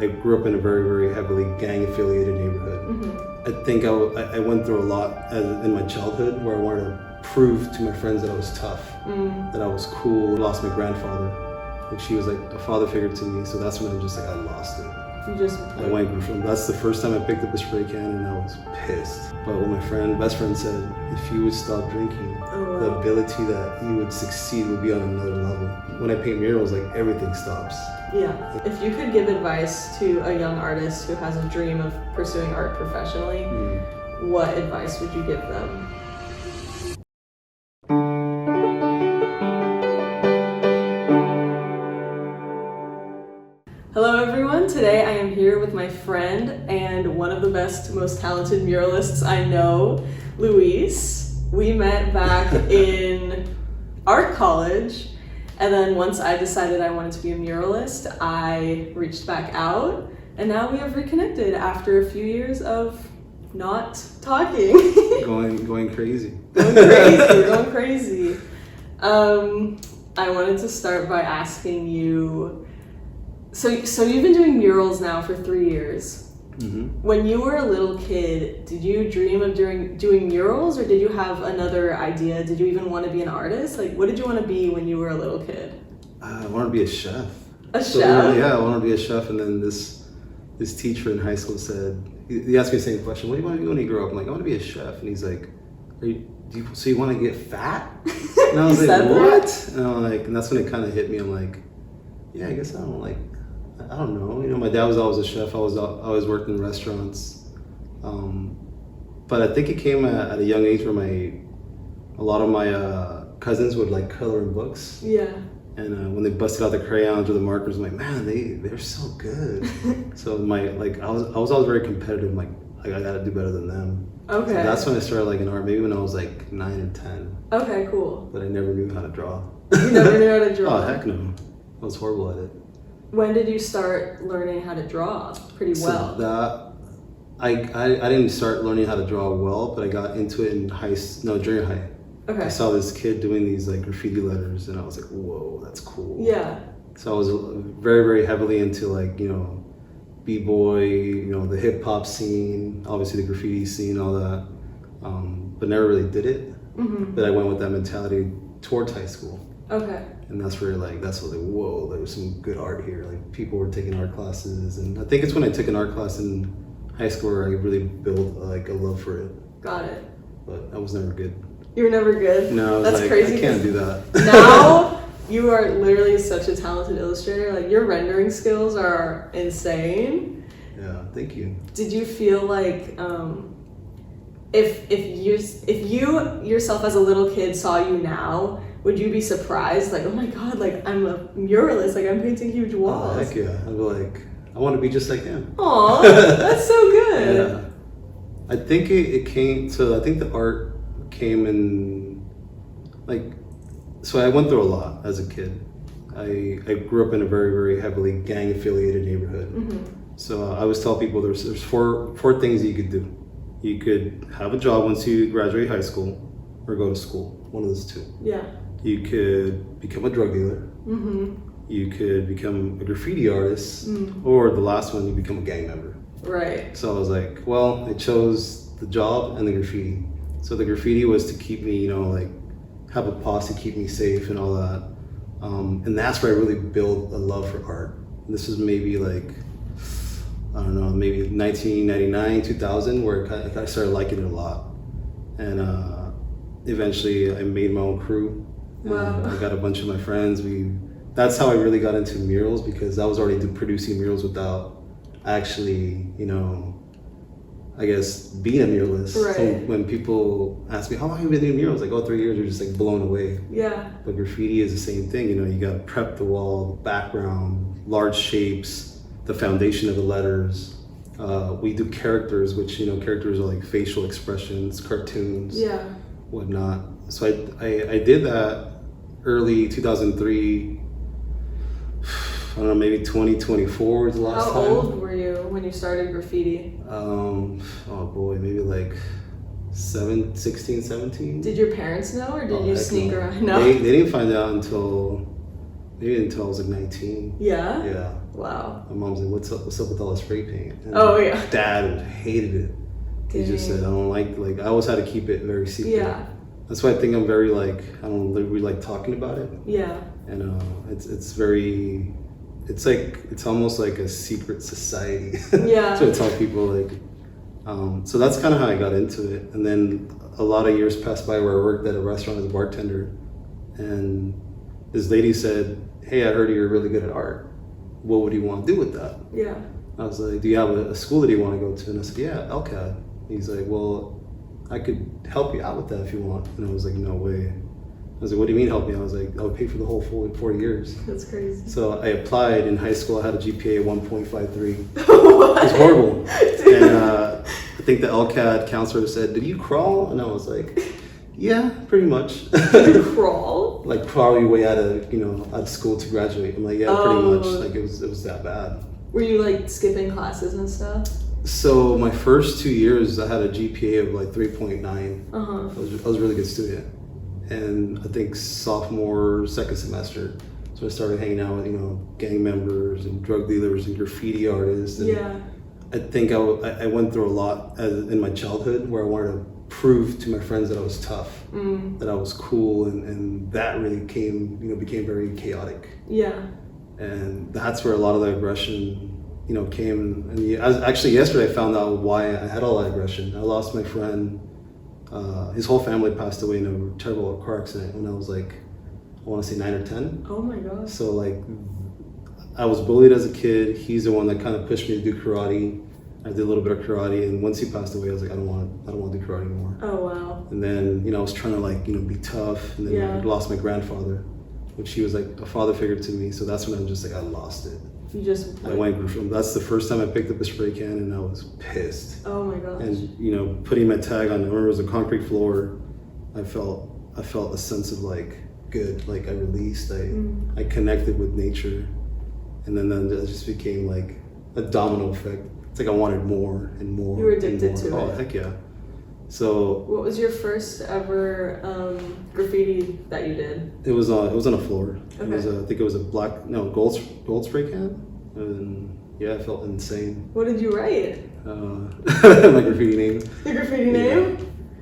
I grew up in a very, very heavily gang-affiliated neighborhood. I think I went through a lot in my childhood where I wanted to prove to my friends that I was tough, that I was cool. I lost my grandfather, which he was like a father figure to me, so that's when I just like, I lost it. I went from, that's the first time I picked up a spray can and I was pissed. But what my best friend said, if you would stop drinking, the ability that you would succeed would be on another level. When I paint murals, like everything stops. Yeah. If you could give advice to a young artist who has a dream of pursuing art professionally, what advice would you give them? Hello everyone, today I am here with my friend and one of the best, most talented muralists I know, Luis. We met back in art college, and then once I decided I wanted to be a muralist, I reached back out, and now we have reconnected after a few years of not talking. Going crazy. We're going crazy. I wanted to start by asking you, so you've been doing murals now for 3 years. When you were a little kid, did you dream of doing murals, or did you have another idea? Did you even want to be an artist? Like, what did you want to be when you were a little kid? I wanted to be a chef. Chef? Yeah, I wanted to be a chef, and then this teacher in high school said, he asked me the same question, what do you want to be when you grow up? I'm like, I want to be a chef. And he's like, so you want to get fat? And I was like, what? And I'm like, and that's when it kind of hit me. I'm like, yeah, I guess I don't know. You know, my dad was always a chef. I always worked in restaurants. But I think it came at a young age where a lot of my cousins would like color in books. Yeah. And when they busted out the crayons or the markers, I'm like, man, they're so good. So I was always very competitive. Like I gotta do better than them. Okay. So that's when I started like in art. Maybe when I was like 9 or 10. Okay, cool. But I never knew how to draw. You never knew how to draw? Oh heck no, I was horrible at it. When did you start learning how to draw pretty well? So I didn't start learning how to draw well, but I got into it in junior high. Okay. I saw this kid doing these like graffiti letters, and I was like, whoa, that's cool. Yeah. So I was very, very heavily into like, you know, b-boy, you know, the hip hop scene, obviously the graffiti scene, all that, but never really did it. But I went with that mentality towards high school. Okay. And that's where whoa, there was some good art here. Like people were taking art classes, and I think it's when I took an art class in high school where I really built like a love for it. Got it. But I was never good. You were never good? No, that's like, crazy. I can't do that. Now you are literally such a talented illustrator. Like your rendering skills are insane. Yeah, thank you. Did you feel like if you yourself as a little kid saw you now, would you be surprised? Like, oh my god, like I'm a muralist, like I'm painting huge walls. Oh, heck yeah. I'd be like, I want to be just like him. Aw, that's so good. Yeah. I think it came to, I think the art came in, like, so I went through a lot as a kid. I grew up in a very, very heavily gang-affiliated neighborhood. So I always tell people there's four things you could do. You could have a job once you graduate high school, or go to school, one of those two. Yeah. You could become a drug dealer. You could become a graffiti artist, or the last one, you become a gang member. Right. So I was like, well, I chose the job and the graffiti. So the graffiti was to keep me, you know, like have a posse, keep me safe and all that. And that's where I really built a love for art. And this was maybe like, I don't know, maybe 1999, 2000, where I started liking it a lot. And eventually I made my own crew. Wow. I got a bunch of my friends. That's how I really got into murals, because I was already producing murals without actually, you know, I guess being a muralist. Right. So when people ask me, how long have you been doing murals? Like, 3 years, you're just like blown away. Yeah. But graffiti is the same thing, you know, you gotta prep the wall, the background, large shapes, the foundation of the letters. We do characters, which, you know, characters are like facial expressions, cartoons, whatnot. So I did that early 2003, I don't know, maybe 2024 is the last time. How old were you when you started graffiti? Oh boy, maybe like 16, 17. Did your parents know, or did you sneak around? No. They didn't find out until I was like 19. Yeah? Yeah. Wow. My mom's like, what's up with all the spray paint? And Oh, yeah. Dad hated it. He just said, I don't like, I always had to keep it very secret. Yeah. That's why I think I'm very like, I don't really like talking about it. Yeah. And it's very, it's almost like a secret society. Yeah. So I tell people like, so that's kind of how I got into it. And then a lot of years passed by where I worked at a restaurant as a bartender. And this lady said, hey, I heard you're really good at art. What would you want to do with that? Yeah. I was like, do you have a school that you want to go to? And I said, yeah, LCAD. He's like, well, I could help you out with that if you want. And I was like, no way. I was like, what do you mean help me? I was like, I'll pay for the whole 4 years. That's crazy. So I applied in high school. I had a GPA of 1.53. What? It was horrible. And I think the LCAD counselor said, did you crawl? And I was like, yeah, pretty much. Did you crawl? Like crawl your way out of school to graduate. I'm like, yeah, pretty much. Like it was that bad. Were you like skipping classes and stuff? So my first 2 years, I had a GPA of like 3.9. Uh-huh. I was a really good student. And I think sophomore, second semester, so I started hanging out with, gang members and drug dealers and graffiti artists. And Yeah. I think I went through a lot in my childhood where I wanted to prove to my friends that I was tough, that I was cool, and that really became very chaotic. Yeah. And that's where a lot of the aggression came. And actually yesterday I found out why I had all that aggression. I lost my friend. His whole family passed away in a terrible car accident when I was like, I want to say 9 or 10. Oh my gosh. So like, I was bullied as a kid. He's the one that kind of pushed me to do karate. I did a little bit of karate, and once he passed away, I was like, I don't want to do karate anymore. Oh wow. And then I was trying to be tough, and then I lost my grandfather, which he was like a father figure to me. So that's when I was just like, I lost it. You just. I went from, that's the first time I picked up a spray can, and I was pissed. Oh my gosh. And putting my tag on, I remember it was a concrete floor. I felt a sense of like good, like I released, I connected with nature, and then it just became like a domino effect. It's like I wanted more and more. You were addicted to it. Oh heck yeah! So what was your first ever graffiti that you did? it was on a floor. Okay. It was I think it was a gold spray can, and yeah, I felt insane. What did you write? My graffiti name. Your graffiti name?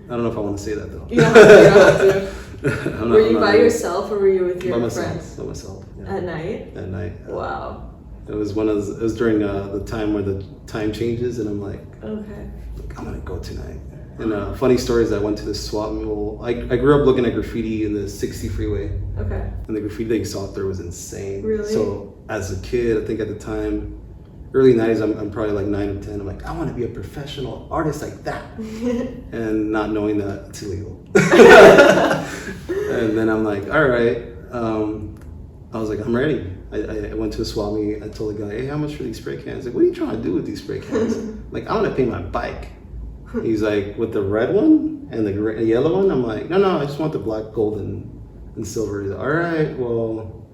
I don't know if I want to say that though. You don't have to. Were you by yourself or were you with your friends? By myself. Yeah. At night? At night. Wow. It was during the time where the time changes, and I'm like, okay, I'm gonna go tonight. And funny story is I went to this swap meet. I grew up looking at graffiti in the 60 freeway. Okay. And the graffiti that you saw out there was insane. Really? So as a kid, I think at the time, early 90s, I'm probably like 9 or 10. I'm like, I want to be a professional artist like that. And not knowing that it's illegal. And then I'm like, all right. I was like, I'm ready. I went to a swap meet. I told the guy, hey, how much for these spray cans? Like, what are you trying to do with these spray cans? Like, I want to paint my bike. He's like, with the red one and the yellow one? I'm like, no, I just want the black, gold, and silver. He's like, all right, well,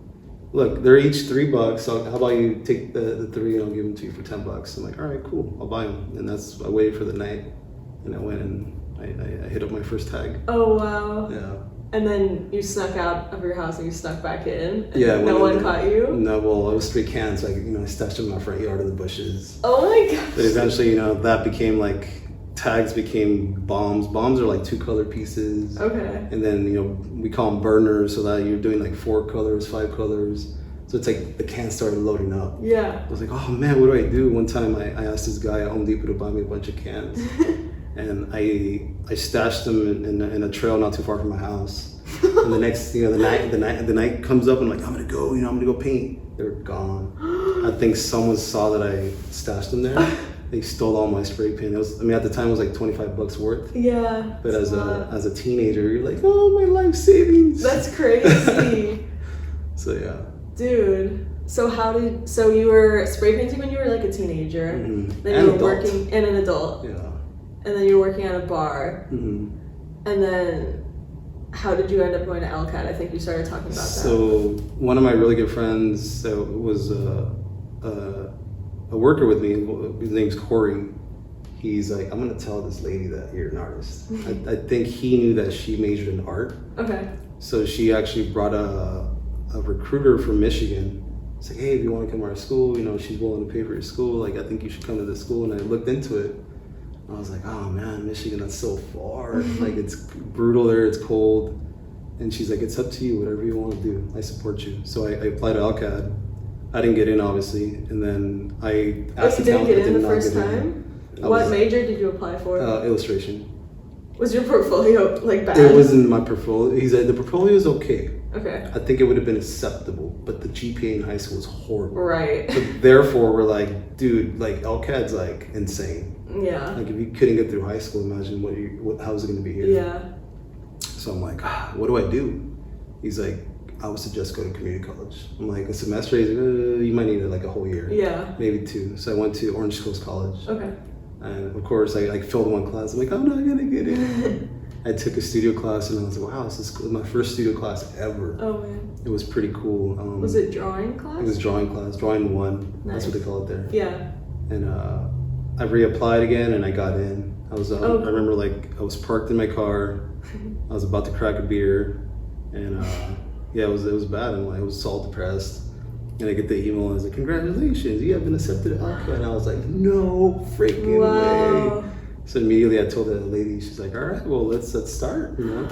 look, they're each $3. So how about you take the 3 and I'll give them to you for $10? I'm like, all right, cool, I'll buy them. And I waited for the night, and I went and I hit up my first tag. Oh wow. Yeah. And then you snuck out of your house and you snuck back in? And Yeah. no one caught you? No, well, it was spray cans. So I stashed them in my front yard in the bushes. Oh my gosh. But eventually, that became like, tags became bombs. Bombs are like 2-color pieces. Okay. And then, we call them burners, so that you're doing like 4 colors, 5 colors. So it's like the cans started loading up. Yeah. I was like, oh man, what do I do? One time I asked this guy at Home Depot to buy me a bunch of cans. And I stashed them in a trail not too far from my house. And the next, the night comes up, and I'm like, I'm gonna go paint. They're gone. I think someone saw that I stashed them there. They stole all my spray paint. At the time it was like $25 worth. Yeah. But as a teenager, you're like, oh, my life savings. That's crazy. So yeah. Dude. So you were spray painting when you were like a teenager. Mm-hmm. Then And you were adult. working and an adult. Yeah. And then you were working at a bar. Mm-hmm. And then how did you end up going to LCAT? I think you started talking about that. So one of my really good friends was a worker with me. His name's Corey. He's like, I'm gonna tell this lady that you're an artist. I think he knew that she majored in art. Okay. So she actually brought a recruiter from Michigan It's like, hey, if you want to come to our school, you know, she's willing to pay for your school. Like, I think you should come to this school. And I looked into it. I was like, oh man, Michigan, that's so far. Like, it's brutal there, it's cold. And she's like, it's up to you, whatever you want to do. I support you. So I applied to ALCAD. I didn't get in, obviously. And then I asked you didn't get in the first time? What major did you apply for? Illustration. Was your portfolio like bad? It wasn't my portfolio. He said the portfolio is okay. Okay. I think it would have been acceptable, but the GPA in high school was horrible. Right. So therefore, we're like, dude, like LCAD's like insane. Yeah. Like if you couldn't get through high school, imagine how is it going to be here? Yeah. So I'm like, what do I do? He's like, I would suggest go to community college. I'm like, a semester? He's like, you might need it like a whole year. Yeah. Maybe 2. So I went to Orange Coast College. Okay. And of course, I like failed one class. I'm like, I'm not gonna get it. I took a studio class and I was like, wow, this is cool. My first studio class ever. Oh man. It was pretty cool. Was it drawing class? It was drawing class, drawing 1. Nice. That's what they call it there. Yeah. And I reapplied again and I got in. I remember like I was parked in my car. I was about to crack a beer, and yeah, it was bad. And I was all depressed. And I get the email and I was like, congratulations, you have been accepted at ALCA. And I was like, no freaking way. So immediately I told the lady, she's like, all right, well, let's start, you know?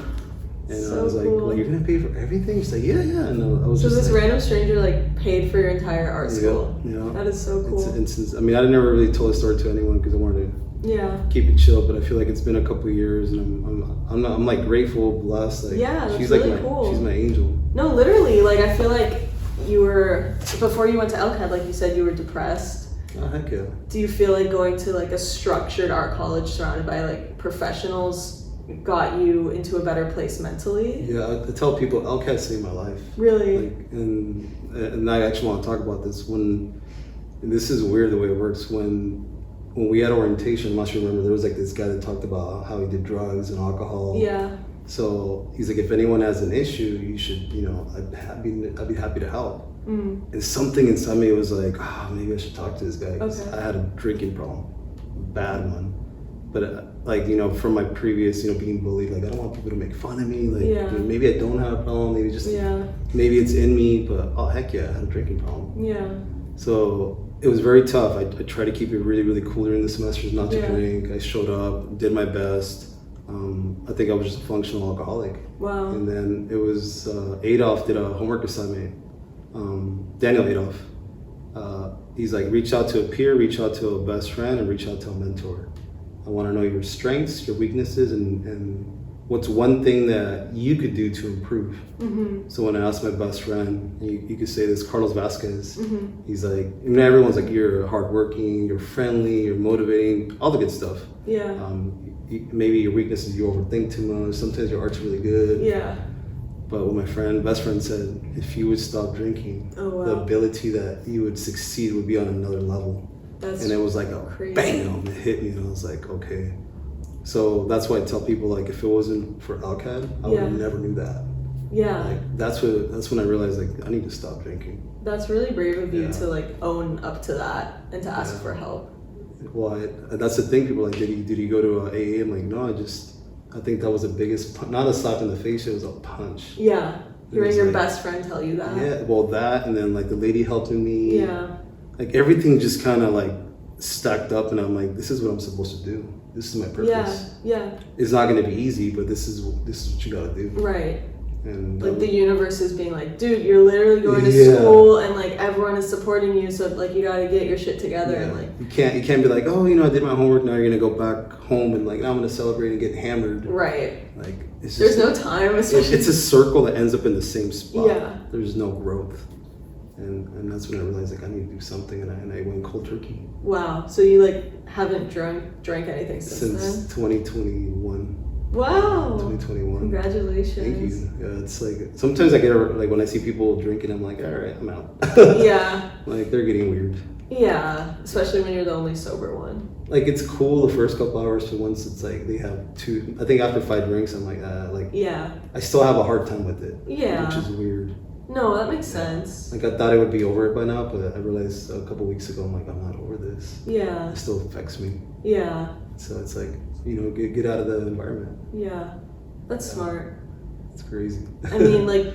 And so I was like, cool. Well, you're gonna pay for everything? She's like, yeah. And I was so just this like, random stranger like paid for your entire art school. Yeah. That is so cool. I mean, I never really told the story to anyone because I wanted to keep it chill, but I feel like it's been a couple of years and I'm like grateful, blessed. Like, that's she's really like cool. She's my angel. No, literally, like I feel like you were, before you went to LCAD, like you said, you were depressed. Oh, heck yeah. Do you feel like going to like a structured art college surrounded by like professionals got you into a better place mentally? Yeah, I tell people LCAD saved my life. Really? Like, and I actually want to talk about this. This is weird the way it works. When we had orientation, I'm not sure you remember, there was like this guy that talked about how he did drugs and alcohol. Yeah. So he's like, if anyone has an issue, you should, you know, I'd be happy to help. And something inside me was like, maybe I should talk to this guy. Okay. I had a drinking problem, bad one. But like, you know, from my previous, you know, being bullied, like I don't want people to make fun of me. Like you know, maybe I don't have a problem, maybe maybe it's in me, but oh heck yeah, I had a drinking problem. Yeah. So it was very tough. I tried to keep it really, really cool during the semesters, not to drink. I showed up, did my best. I think I was just a functional alcoholic. Wow. And then it was Adolf did a homework assignment. Daniel Adolf. He's like, reach out to a peer, reach out to a best friend, and reach out to a mentor. I want to know your strengths, your weaknesses, and what's one thing that you could do to improve. So when I asked my best friend, you could say this, Carlos Vasquez, he's like, I mean, everyone's like, you're hardworking, you're friendly, you're motivating, all the good stuff. Yeah. Maybe your weakness is you overthink too much. Sometimes your art's really good. Yeah. But what my best friend said, if you would stop drinking, the ability that you would succeed would be on another level. And it was like a bam, it hit me, and I was like, okay. So that's why I tell people, like, if it wasn't for ALCAD, I would have never knew that. Yeah. Like, that's when I realized, like, I need to stop drinking. That's really brave of you to like own up to that and to ask for help. Well, that's the thing. People are like, did he go to AA? I'm like, no, I think that was the biggest, not a slap in the face, it was a punch. Yeah. Hearing your best friend tell you that. Yeah, well, that, and then like the lady helping me. Yeah. Like everything just kind of like stacked up, and I'm like, this is what I'm supposed to do. This is my purpose. Yeah. It's not going to be easy, but this is what you got to do. Right. And like the universe is being like, dude, you're literally going to school, and like everyone is supporting you, so like you got to get your shit together. And like you can't be like, oh, you know, I did my homework, now you're gonna go back home and like now I'm gonna celebrate and get hammered. Right. Like it's just, there's no time. It's a circle that ends up in the same spot. Yeah. There's no growth, and that's when I realized like I need to do something, and I went cold turkey. Wow. So you like haven't drank anything since 2021. Wow. 2021. Congratulations. Thank you. Yeah, it's like sometimes I get like when I see people drinking, I'm like, all right, I'm out. Yeah. Like they're getting weird. Yeah, especially when you're the only sober one. Like it's cool the first couple hours, but once it's like they have 2, I think after 5 drinks, I'm like, yeah. I still have a hard time with it. Yeah. Which is weird. No, that makes sense. Like I thought I would be over it by now, but I realized a couple weeks ago, I'm like, I'm not over this. Yeah. It still affects me. Yeah. So it's like, you know, get out of the environment. Yeah, that's smart. It's crazy. I mean, like,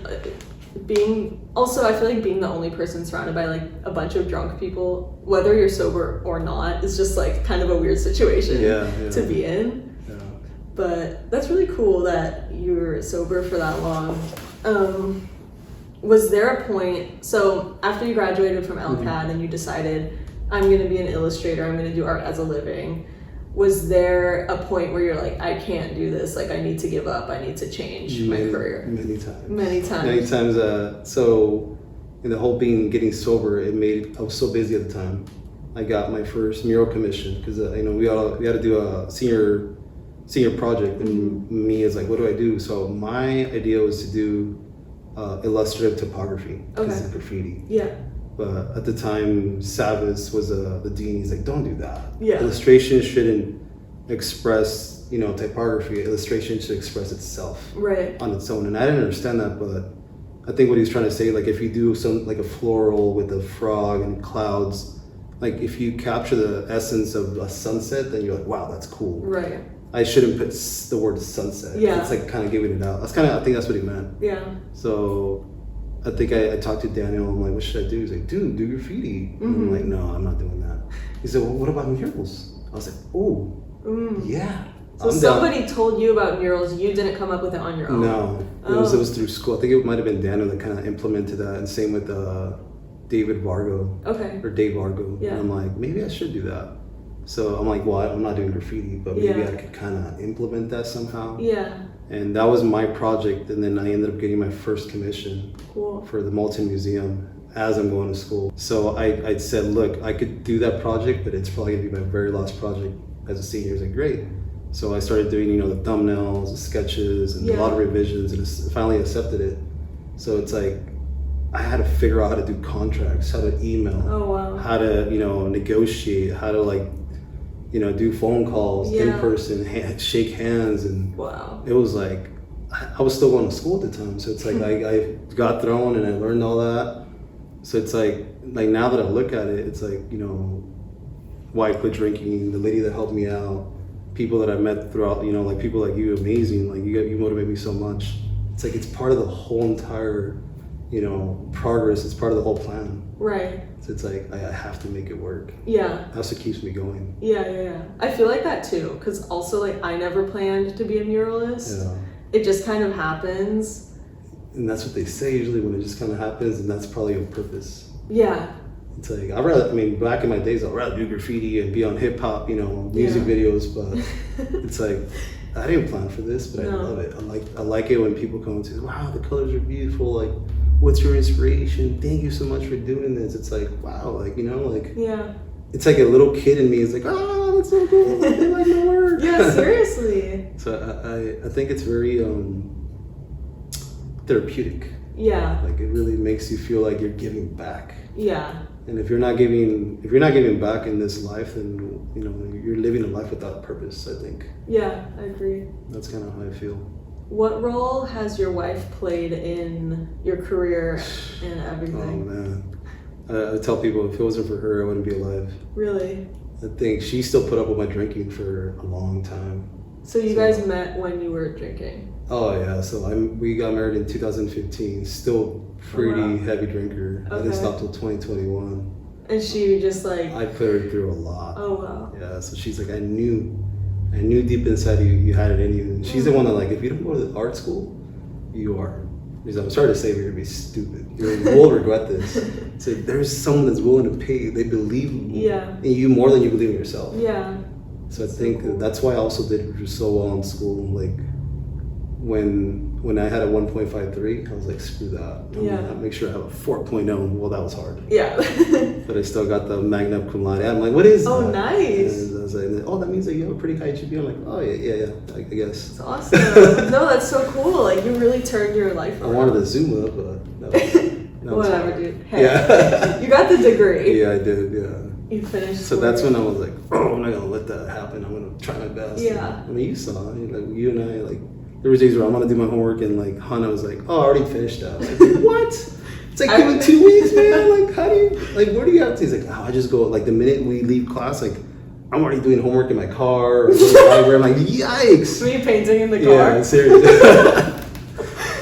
I feel like being the only person surrounded by like a bunch of drunk people, whether you're sober or not, is just like kind of a weird situation to be in. Yeah. But that's really cool that you were sober for that long. Was there a point, so after you graduated from LCAD and you decided, I'm going to be an illustrator, I'm going to do art as a living, was there a point where you're like, I can't do this, like I need to give up, I need to change my career? Many times. Many times. Many times. So in the whole getting sober, I was so busy at the time. I got my first mural commission because we had to do a senior project, and me is like, what do I do? So my idea was to do illustrative topography, because it's graffiti. Yeah. But at the time, Savas was the dean. He's like, don't do that. Yeah. Illustration shouldn't express, typography. Illustration should express itself on its own. And I didn't understand that, but I think what he's trying to say, like if you do some like a floral with a frog and clouds, like if you capture the essence of a sunset, then you're like, wow, that's cool. Right. I shouldn't put the word sunset. Yeah. It's like kind of giving it out. I think that's what he meant. Yeah. So I think I talked to Daniel. I'm like, what should I do? He's like, dude, do graffiti. And I'm like, no, I'm not doing that. He said, well, what about murals? I was like, oh, yeah. So somebody told you about murals. You didn't come up with it on your own. No, it was through school. I think it might have been Daniel that kind of implemented that, and same with David Vargo. Okay. Or Dave Vargo. Yeah. And I'm like, maybe I should do that. So I'm like, well, I'm not doing graffiti, but maybe I could kind of implement that somehow. Yeah. And that was my project, and then I ended up getting my first commission for the Malton Museum as I'm going to school. So I said, look, I could do that project, but it's probably gonna be my very last project as a senior. He's like, great. So I started doing, the thumbnails, the sketches, and a lot of revisions, and finally accepted it. So it's like, I had to figure out how to do contracts, how to email, how to, negotiate, how to do phone calls in person, shake hands, and it was like, I was still going to school at the time. So it's like, I got thrown and I learned all that. So it's like now that I look at it, it's like, why I quit drinking, the lady that helped me out, people that I met throughout, like people like you, amazing, like you motivate me so much. It's like, it's part of the whole entire, progress. It's part of the whole plan. Right. So it's like, I have to make it work. Yeah. That's what keeps me going. Yeah. I feel like that too, because also like I never planned to be a muralist. Yeah. It just kind of happens. And that's what they say usually, when it just kind of happens, and that's probably your purpose. Yeah. It's like, back in my days, I'd rather do graffiti and be on hip hop, music videos, but it's like, I didn't plan for this, but I love it. I like it when people come and say, wow, the colors are beautiful, like, what's your inspiration? Thank you so much for doing this. It's like, wow, it's like a little kid in me is like, oh, that's so cool. I like my work. Yeah, seriously. So I think it's very therapeutic. Yeah. Like, it really makes you feel like you're giving back. Yeah. And if you're not giving back in this life, then you're living a life without purpose, I think. Yeah, I agree. That's kind of how I feel. What role has your wife played in your career and everything? Oh man, I tell people, if it wasn't for her, I wouldn't be alive. Really? I think she still put up with my drinking for a long time. So you guys met when you were drinking? Oh yeah, so we got married in 2015. Still pretty heavy drinker. Okay. I didn't stop till 2021. And she just like... I put her through a lot. Oh wow. Yeah, so she's like, I knew deep inside you had it in you. And she's the one that, like, if you don't go to the art school, you are. Because I'm sorry to say, you're gonna be stupid. You will regret this. So there's someone that's willing to pay. They believe in you more than you believe in yourself. Yeah. So I think that's why I also did so well in school. Like, when I had a 1.53, I was like, screw that. I'm gonna make sure I have a 4.0. Well, that was hard. Yeah. But I still got the magna cum laude. I'm like, what is that? Oh, nice. And I was like, oh, that means that you have a pretty high GPA. I'm like, oh, yeah, I guess. That's awesome. No, that's so cool. Like, you really turned your life around. I wanted to zoom up, but whatever, dude. Hey, you got the degree. Yeah, I did, yeah. You finished. So that's when I was like, oh, I'm not going to let that happen. I'm going to try my best. Yeah. And, you saw, like, you and I, like, there was days where I'm gonna do my homework, and like Hannah was like, "Oh, I already finished that." I was like, "What?" It's like, give it 2 weeks, man. Like, how do you, like, where do you have to? He's like, "Oh, I just go, like, the minute we leave class, like, I'm already doing homework in my car or where I'm like, yikes." Were you painting in the car? Yeah, seriously.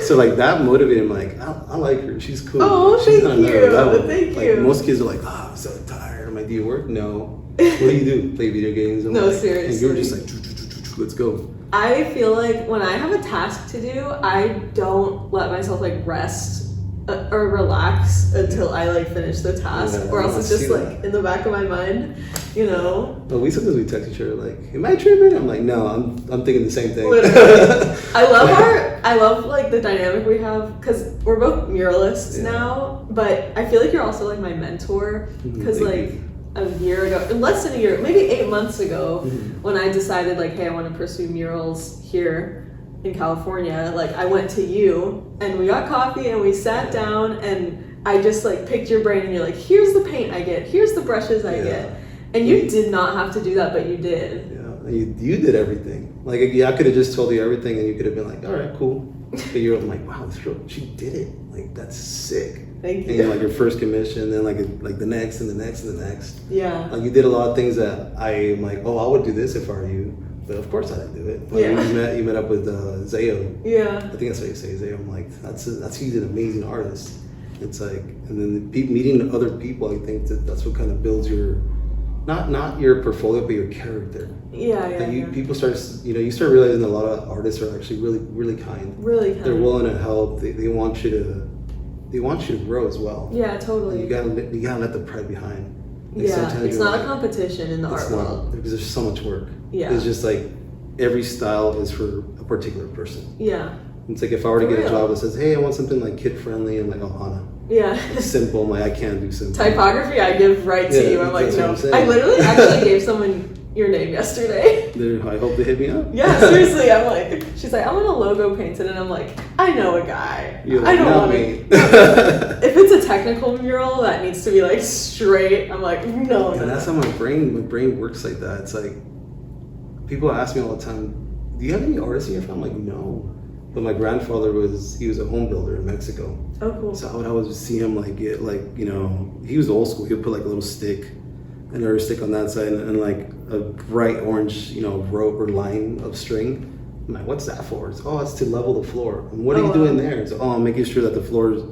So like that motivated him. Like I like her. She's cool. Oh, She's thank on another you. level. Thank like, you. Most kids are like, oh, I'm so tired. I'm like, do you work? No. What do you do? Play video games? I'm No, like, seriously. And you were just like, let's go. I feel like when I have a task to do, I don't let myself like rest or relax until I like finish the task, Yeah, or else it's just I see like that. in the back of my mind, you know. But sometimes we text each other like, am I tripping? I'm like, no, I'm thinking the same thing. Literally. I love like the dynamic we have because we're both muralists now, but I feel like you're also like my mentor because like a year ago, less than a year, maybe 8 months ago, when I decided like, hey, I want to pursue murals here in California, like I went to you and we got coffee and we sat down and I just like picked your brain and you're like, here's the paint I get, here's the brushes I get. And you did not have to do that, but you did. Yeah, you did everything. Like, I could have just told you everything and you could have been like, all right, cool. But you're like, wow, this girl, she did it. Like, that's sick. Thank you. And like your first commission, then like the next and the next and the next. Yeah. Like you did a lot of things that I'm like, oh, I would do this if I were you. But of course I didn't do it. Like you met up with Zayo. Yeah. I think that's what you say, Zayo. I'm like, he's an amazing artist. It's like, and then meeting other people, I think that's what kind of builds your, not your portfolio, but your character. People start, you start realizing a lot of artists are actually really, really kind. Really kind. They're willing to help. They want you to grow as well. Yeah, totally. You gotta let the pride behind. Like it's not a competition in the art world. Because there's so much work. Yeah. It's just like every style is for a particular person. Yeah. It's like if I were to get a job that says, hey, I want something like kid friendly, I'm like, oh, Hana. Yeah. It's simple. I'm like, I can't do simple. Typography, I give right to you. I'm like, no. I literally actually gave someone your name yesterday. I hope they hit me up. Yeah, seriously. I'm like, she's like, I want a logo painted, and I'm like, I know a guy. Like, I don't want me. If it's a technical mural that needs to be like straight, I'm like, no. And that's how my brain works like that. It's like people ask me all the time, do you have any artists in your family? I'm like, no. But my grandfather he was a home builder in Mexico. Oh, cool. So I would always see him he was old school. He would put like a little stick, another stick on that side, and like a bright orange, rope or line of string. I'm like, what's that for? It's to level the floor. And what are you doing there? It's I'm making sure that the floors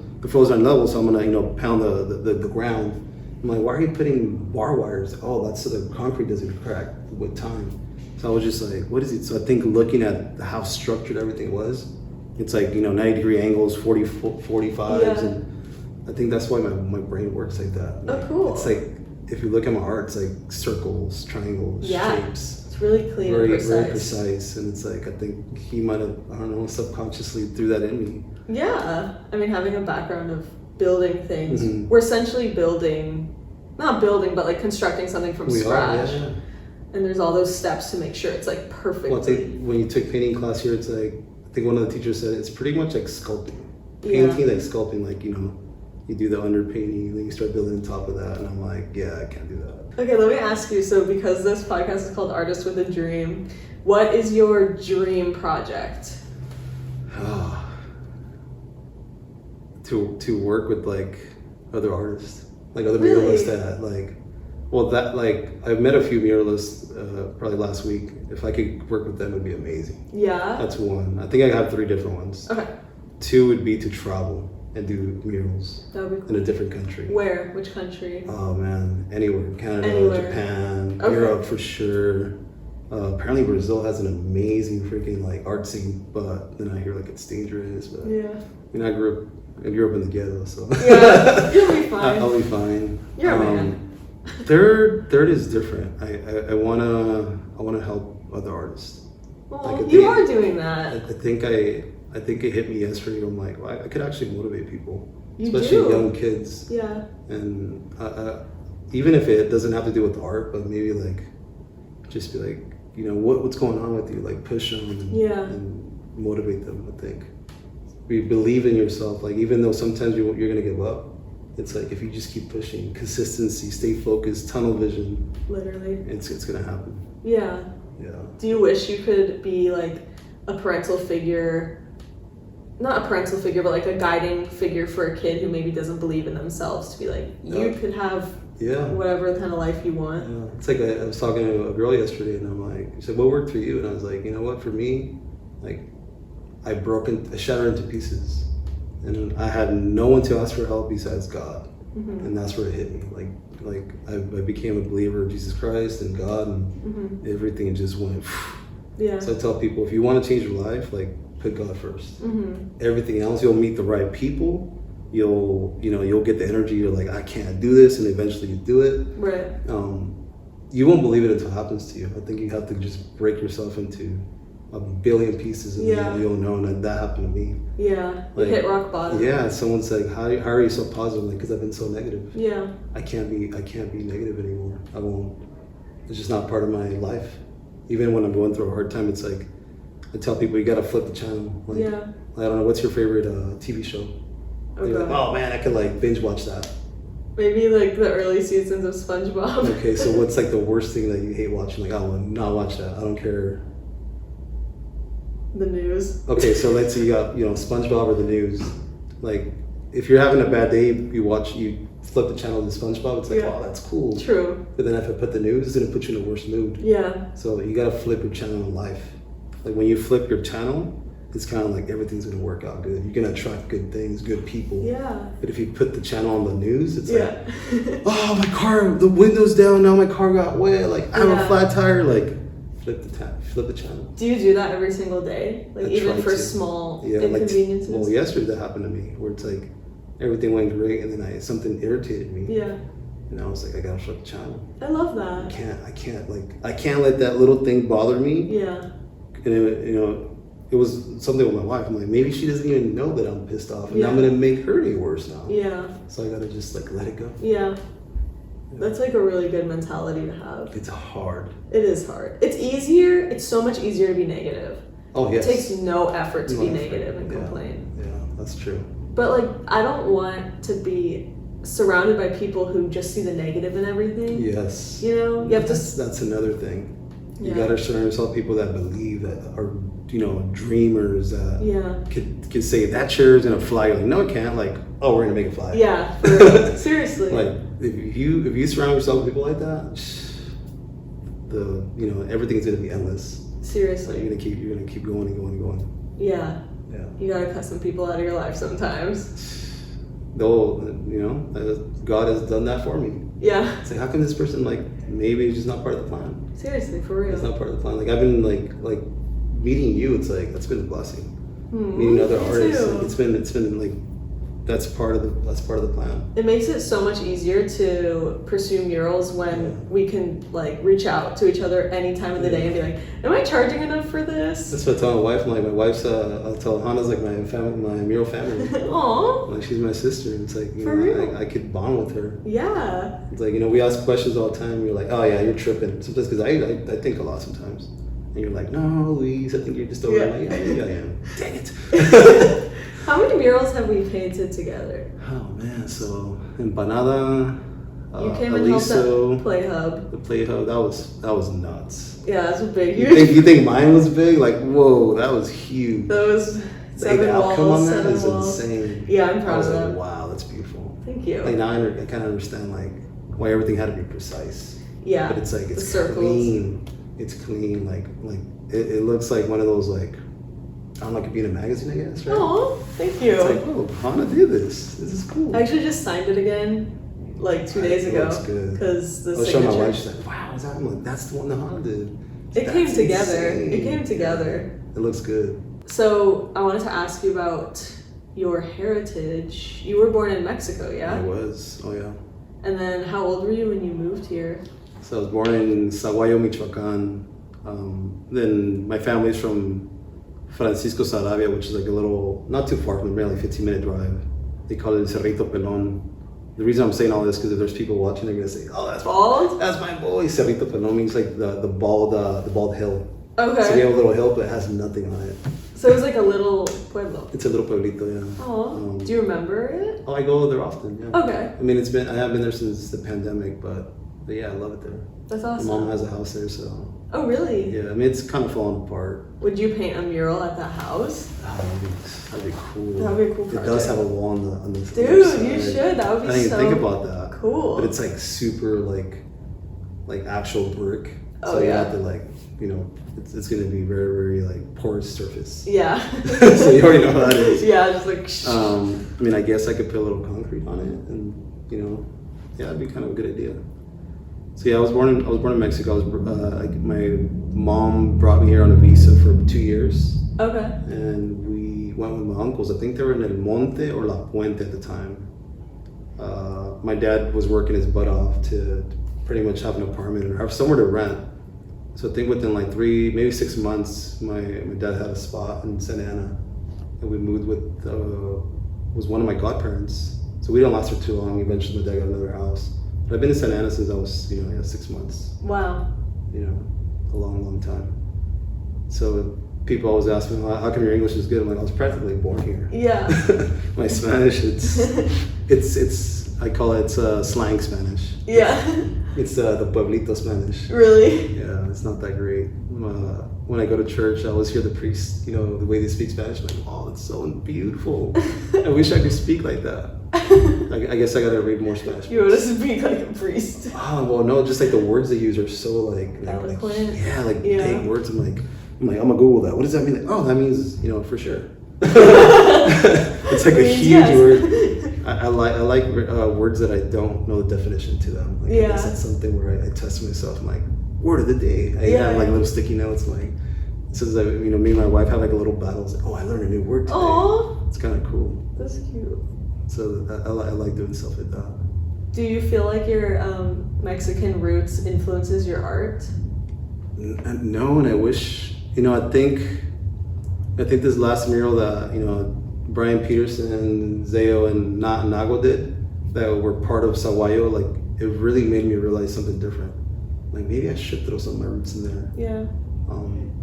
are level, so I'm gonna pound the ground. I'm like, why are you putting bar wires? Oh, that's so the concrete doesn't crack with time. So I was just like, what is it? So I think looking at how structured everything was, it's like, 90-degree angles, 45s, and I think that's why my brain works like that. Oh, cool. It's like, if you look at my art, it's like circles, triangles, shapes. It's really clean very, and precise. very precise. And it's like, I think he might have, I don't know, subconsciously threw that in me. Yeah. I mean, having a background of building things, Mm-hmm. we're essentially not building, but like constructing something from scratch. Yeah. And there's all those steps to make sure it's like perfectly. Well, I think when you took painting class here, it's like, I think one of the teachers said it's pretty much like sculpting. Painting, like sculpting, like, you do the underpainting, then you start building on top of that. And I'm like, yeah, I can't do that. Okay, let me ask you, so because this podcast is called Artist with a Dream, what is your dream project? To work with like other artists, like other Really? muralists I've met a few muralists probably last week. If I could work with them, it would be amazing. Yeah? That's one. I think I have 3 different ones. Okay. 2 would be to travel and do murals That would be cool. in a different country. Where? Which country? Oh man, anywhere. Canada, Anywhere. Japan, Okay. Europe for sure. Apparently Brazil has an amazing freaking like art scene, but then I hear like it's dangerous. But I grew up in the ghetto, so Yeah, you'll be fine. I'll be fine. You're a man. Third is different. I wanna help other artists. Well, you are doing that. I think it hit me yesterday. I'm like, well, I could actually motivate people, You especially do. young kids. Yeah. And even if it doesn't have to do with art, but maybe like just be like, what's going on with you? Like push them and motivate them. I think we believe in yourself. Like even though sometimes you're gonna give up, it's like if you just keep pushing, consistency, stay focused, tunnel vision. Literally. It's gonna happen. Yeah. Yeah. Do you wish you could be like a parental figure? Not a parental figure, but like a guiding figure for a kid who maybe doesn't believe in themselves to be like, you could have whatever kind of life you want. Yeah. It's like I was talking to a girl yesterday and I'm like, she said, what worked for you? And I was like, you know what, for me, like I shattered into pieces, and I had no one to ask for help besides God, and that's where it hit me. Like I became a believer of Jesus Christ and God, and everything just went. Yeah. So I tell people, if you want to change your life, like put God first. Everything else, you'll meet the right people. You'll get the energy. You're like, I can't do this, and eventually you do it. Right. You won't believe it until it happens to you. I think you have to just break yourself into a billion pieces, and then you'll know that happened to me. Yeah. Like, you hit rock bottom. Yeah. Someone's like, how are you so positive? Like, because I've been so negative. Yeah. I can't be negative anymore. I won't. It's just not part of my life. Even when I'm going through a hard time, it's like I tell people, you gotta flip the channel. Like, I don't know, what's your favorite TV show? Okay. Like, oh man, I could like binge watch that. Maybe like the early seasons of SpongeBob. Okay, so what's like the worst thing that you hate watching? Like, I will not watch that. I don't care. The news. Okay, so let's say you got, SpongeBob or the news. Like, if you're having a bad day, you flip the channel to SpongeBob, it's like, oh, that's cool. True. But then if I put the news, it's gonna put you in a worse mood. Yeah. So you gotta flip your channel in life. Like when you flip your channel, it's kind of like everything's gonna work out good. You're gonna attract good things, good people. Yeah. But if you put the channel on the news, it's like, oh, my car, the window's down, now my car got wet, like I have a flat tire, like flip the channel. Do you do that every single day? Like even for small inconveniences? Well, yesterday that happened to me, where it's like everything went great, and then something irritated me. Yeah. And I was like, I gotta flip the channel. I love that. I can't let that little thing bother me. Yeah. And it was something with my wife. I'm like, maybe she doesn't even know that I'm pissed off, and I'm gonna make her any worse now. Yeah. So I gotta just like let it go. Yeah. That's like a really good mentality to have. It's hard. It is hard. It's easier. It's so much easier to be negative. Oh yes. It takes no effort to be negative and complain. Yeah, that's true. But like, I don't want to be surrounded by people who just see the negative in everything. Yes. You have that's another thing. You gotta surround yourself with people that believe, that are dreamers, that could say that chair is gonna fly. You're like, no, it can't. Like, oh, we're gonna make it fly. Yeah, for real. Seriously. Like if you surround yourself with people like that, everything's gonna be endless. Seriously. Like, you're gonna keep going and going and going. Yeah. Yeah. You gotta cut some people out of your life sometimes. Though, God has done that for me. Yeah. It's like, how come this person, like, maybe it's just not part of the plan? Seriously, for real. It's not part of the plan. Like, I've been like meeting you. It's like, that's been a blessing. Meeting other artists, like, it's been like, that's part of the plan. It makes it so much easier to pursue murals when we can like reach out to each other any time of the day and be like, am I charging enough for this? That's what I tell my wife. Like, my wife's I'll tell Hannah's like my mural family. Aww. Like, she's my sister. It's like, I could bond with her. Yeah. It's like, we ask questions all the time. You're like, oh yeah, you're tripping. Sometimes, because I think a lot sometimes. And you're like, no, Louise, I think you're just over there. Like, yeah, I am. Dang it. How many murals have we painted together? Oh man, so Empanada, you came and helped at Play Hub. The Play Hub, that was nuts. Yeah, that's a big. You think mine was big? Like, whoa, that was huge. That was 7 the outcome walls, on that is walls. insane. Yeah, I'm proud of that. that. Wow, that's beautiful. Thank you. Like, now I kind of understand like why everything had to be precise. Yeah. But it's like the it's circles. clean. It's clean. Like it looks like one of those like. I don't know, it could be in a magazine, I guess, right? Oh, thank you. It's like, oh, Hannah did this. This is cool. I actually just signed it again, like 2 days ago. Looks good. Because the I was signature. showing my wife, she's like, wow, is that? I'm like, that's the one that Hannah did. It came together. Insane. It came together. It looks good. So I wanted to ask you about your heritage. You were born in Mexico, yeah? I was, oh yeah. And then how old were you when you moved here? So I was born in Saguayo, Michoacan. Then my family's from Francisco Sarabia, which is like a little, not too far from really 15-minute drive. They call it Cerrito Pelon. The reason I'm saying all this because if there's people watching, they're gonna say, "Oh, that's bald. That's my boy." Cerrito Pelon means like the bald hill. Okay. So we have a little hill, but it has nothing on it. So it was like a little pueblo. It's a little pueblito, yeah. Oh. Do you remember it? Oh, I go there often. Yeah. Okay. I mean, I have been there since the pandemic, but yeah, I love it there. That's awesome. My mom has a house there, so. Oh, really? Yeah, I mean, it's kind of falling apart. Would you paint a mural at that house? Oh, that'd be cool. That would be a cool project. It does have a wall on the Dude, you should. That would be so I didn't even think about that. Cool. But it's like super like like actual brick. Oh, So you yeah. have to like, you know, it's gonna be very, very like porous surface. Yeah. So you already know how that is. Yeah, just like. I mean, I guess I could put a little concrete on it, and you know, yeah, it'd be kind of a good idea. So yeah, I was born in Mexico. My mom brought me here on a visa for 2 years, Okay. and we went with my uncles. I think they were in El Monte or La Puente at the time. My dad was working his butt off to pretty much have an apartment or have somewhere to rent. So I think within like 3, maybe 6 months, my dad had a spot in Santa Ana, and we moved with was one of my godparents. So we didn't last for too long. Eventually, my dad got another house. But I've been in Santa Ana since I was, you know, yeah, 6 months. Wow. You know, a long, long time. So people always ask me, how come your English is good? I'm like, I was practically born here. Yeah. My Spanish, it's I call it slang Spanish. Yeah. It's the Pueblito Spanish. Really? Yeah, it's not that great. When I go to church, I always hear the priest, you know, the way they speak Spanish. I'm like, oh, it's so beautiful. I wish I could speak like that. I guess I gotta read more Spanish. You want to speak like a priest. Oh, well, no, just like the words they use are so like Eloquent. yeah, like big words. I'm like, I'm gonna Google that. What does that mean? Like, oh, that means, you know, for sure. It's like a huge word. I like words that I don't know the definition to them. Like, I guess that's something where I test myself. I'm like, word of the day. I have like little sticky notes. Like, since you know, me and my wife have like a little battle. It's like, oh, I learned a new word today. Aww. It's kind of cool. That's cute. So I like doing stuff like that. Do you feel like your Mexican roots influences your art? No, and I wish, you know, I think this last mural that, you know, Brian Peterson, Zeo, and Nago did, that were part of Saguayo, like, it really made me realize something different. Like, maybe I should throw some of my roots in there. Yeah.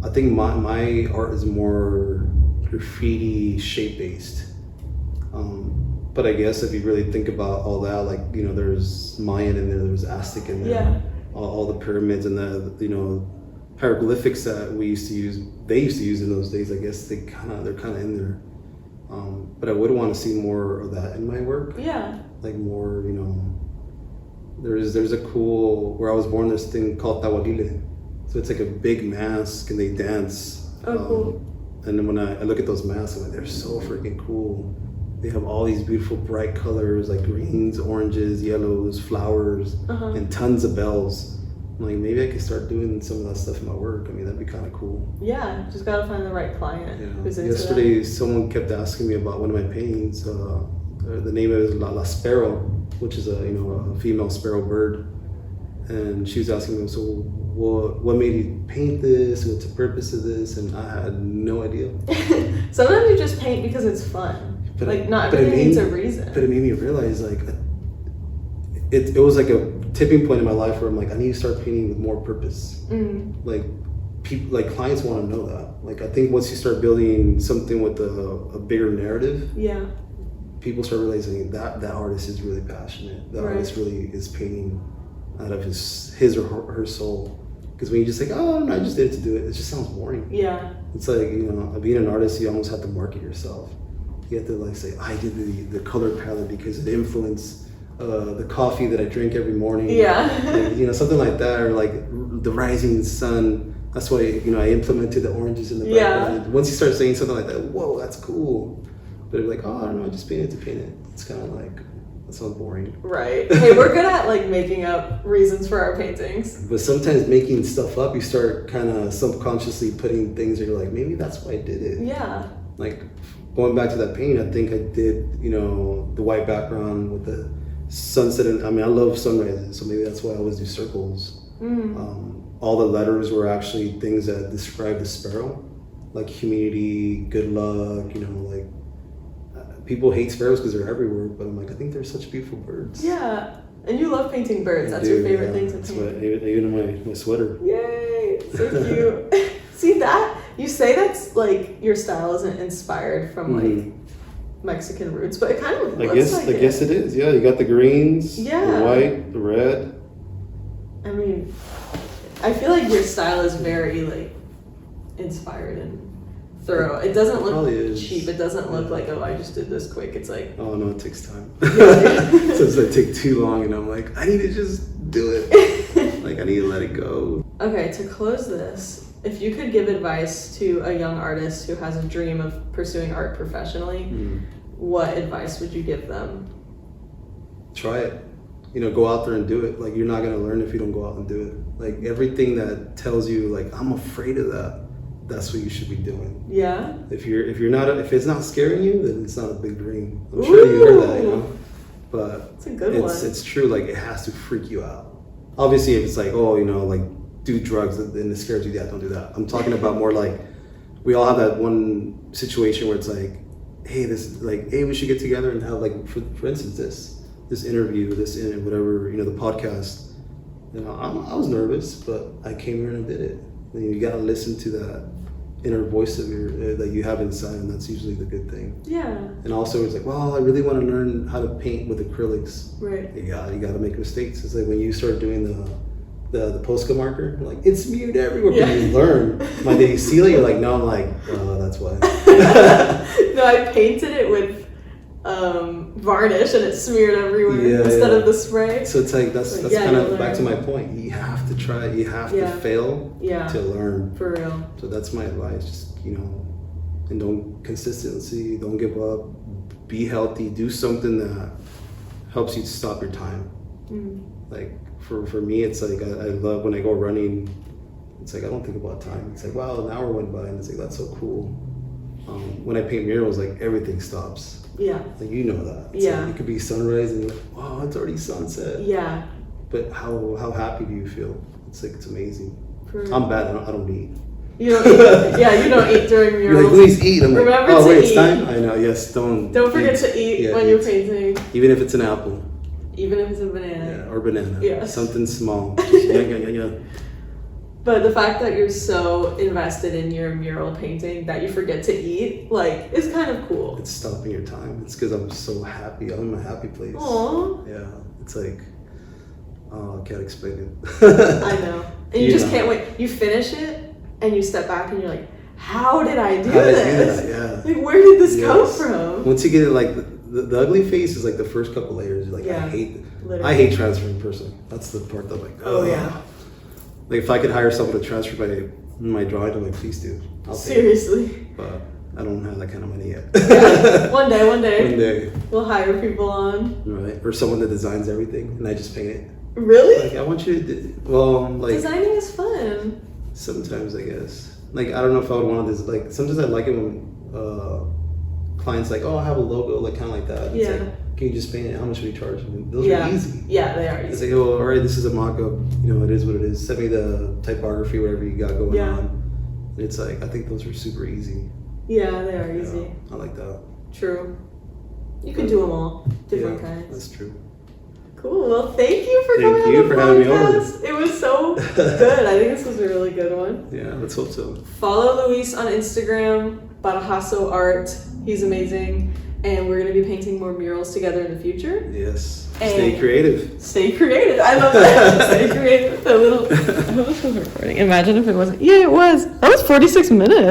I think my art is more graffiti shape-based. But I guess if you really think about all that, like, you know, there's Mayan in there, there's Aztec in there. Yeah. All the pyramids and the, you know, hieroglyphics that they used to use in those days. I guess they're kind of in there. But I would want to see more of that in my work. Yeah. Like more, you know, there's a cool, where I was born, this thing called Tahualile. So it's like a big mask and they dance. Oh, cool. And then when I look at those masks, I'm like, they're so freaking cool. They have all these beautiful bright colors, like greens, oranges, yellows, flowers, and tons of bells. I'm like, maybe I could start doing some of that stuff in my work. I mean, that'd be kind of cool. Yeah, just gotta find the right client who's into Yesterday, someone kept asking me about one of my paintings. The name of it is La Sparrow, which is a female sparrow bird. And she was asking me, so what made you paint this? What's the purpose of this? And I had no idea. Sometimes you just paint because it's fun. But like, not everything needs a reason. But it made me realize, like, it was like a tipping point in my life where I'm like, I need to start painting with more purpose. Like, people, like, clients want to know that. Like, I think once you start building something with a bigger narrative, people start realizing that artist is really passionate. That artist really is painting out of his or her soul. Because when you just like, oh, no, I just did it to do it, it just sounds boring. Yeah. It's like, you know, being an artist, you almost have to market yourself. You have to like say, I did the color palette because it influenced the coffee that I drink every morning. Yeah. Like, you know, something like that, or like the rising sun. That's why, you know, I implemented the oranges in the background. Yeah. Once you start saying something like that, whoa, that's cool. But like, oh, I don't know, I just painted to paint it. It's kind of like, that sounds boring. Right. Hey, we're good at like making up reasons for our paintings. But sometimes making stuff up, you start kind of subconsciously putting things that you're like, maybe that's why I did it. Yeah. Like, going back to that painting, I think I did, you know, the white background with the sunset. And I mean, I love sunrises, so maybe that's why I always do circles. All the letters were actually things that describe the sparrow, like humidity, good luck, you know, like people hate sparrows because they're everywhere, but I'm like, I think they're such beautiful birds. Yeah, and you love painting birds. That's your favorite thing to paint. Even my sweater. Yay, so cute. See that? You say that's like your style isn't inspired from like Mexican roots, but it kind of looks like it. I guess it is. Yeah, you got the greens, the white, the red. I mean, I feel like your style is very like inspired and thorough. It doesn't look cheap. It doesn't look like, oh, I just did this quick. It's like, oh no, it takes time. Sometimes I take too long and I'm like, I need to just do it. Like, like I need to let it go. Okay, to close this, if you could give advice to a young artist who has a dream of pursuing art professionally, what advice would you give them? Try it. You know, go out there and do it. Like, you're not gonna learn if you don't go out and do it. Like, everything that tells you like I'm afraid of that, that's what you should be doing. Yeah. If it's not scaring you, then it's not a big dream. I'm sure you heard that, you know. But it's a good one. It's true. Like, it has to freak you out. Obviously, if it's like, oh, you know, like do drugs and it scares you, don't do that. I'm talking about more like we all have that one situation where it's like, hey, we should get together and have like for instance this interview, whatever, you know, the podcast. You know, I was nervous, but I came here and I did it. And you gotta listen to that inner voice of that you have inside, and that's usually the good thing. Yeah. And also it's like, well, I really want to learn how to paint with acrylics. Right. You gotta make mistakes. It's like when you start doing the Posca marker, like it's smeared everywhere. Yeah. But you learn. Like, did you seal it? You're like, no. I'm like, oh, that's why. No, I painted it with varnish and it smeared everywhere instead of the spray. So it's like that's kind of back to my point. You have to try it. You have to fail to learn. For real. So that's my advice. Just, you know, and don't give up. Be healthy. Do something that helps you stop your time. Like for me, it's like I love when I go running. It's like I don't think about time. It's like, wow, an hour went by, and it's like that's so cool. When I paint murals, like everything stops. Yeah. Like, you know that. It's like, it could be sunrise and you're like, wow, it's already sunset. Yeah. But how happy do you feel? It's like, it's amazing. For I'm bad. I don't eat. You don't eat. Yeah, you don't eat during murals. You're like, please eat. I'm Remember like, oh, to wait, eat. it's time? I know, yes, don't forget to eat when you're painting. Even if it's an apple. Even if it's a banana. Yeah, or banana. Yes. Something small. Yeah. But the fact that you're so invested in your mural painting that you forget to eat, like, is kind of cool. It's stopping your time. It's because I'm so happy. I'm in a happy place. Aww. Yeah. It's like, oh, I can't explain it. I know. And you just can't wait. You finish it and you step back and you're like, how did I do this? Yeah. Like, where did this come from? Once you get it, like, the ugly face is like the first couple layers. You're like, I hate transferring personally. That's the part that I'm like, oh yeah. Like, if I could hire someone to transfer my drawing, I'm like, please do. Seriously. But I don't have that kind of money yet. Yeah. One day. One day. We'll hire people on. Right. Or someone that designs everything and I just paint it. Really? Like, I want you to designing is fun. Sometimes, I guess. Like, I don't know if I would want this. Like, sometimes I like it when clients like, oh, I have a logo, like kind of like that. It's like, can you just paint it? How much would you charge? I mean, those are easy. Yeah, they are easy. It's like, oh, all right, this is a mock-up. You know, it is what it is. Send me the typography, whatever you got going on. And it's like, I think those are super easy. Yeah, they are easy. I like that. True. You can do them all. Different kinds. That's true. Cool. Well, thank you for coming on the podcast. Having me over. It was so good. I think this was a really good one. Yeah, let's hope so. Follow Luis on Instagram, Barajaso Art. He's amazing. And we're going to be painting more murals together in the future. Yes. Stay creative. Stay creative. I love that. Stay creative. I hope this was recording. Imagine if it wasn't. Yeah, it was. That was 46 minutes.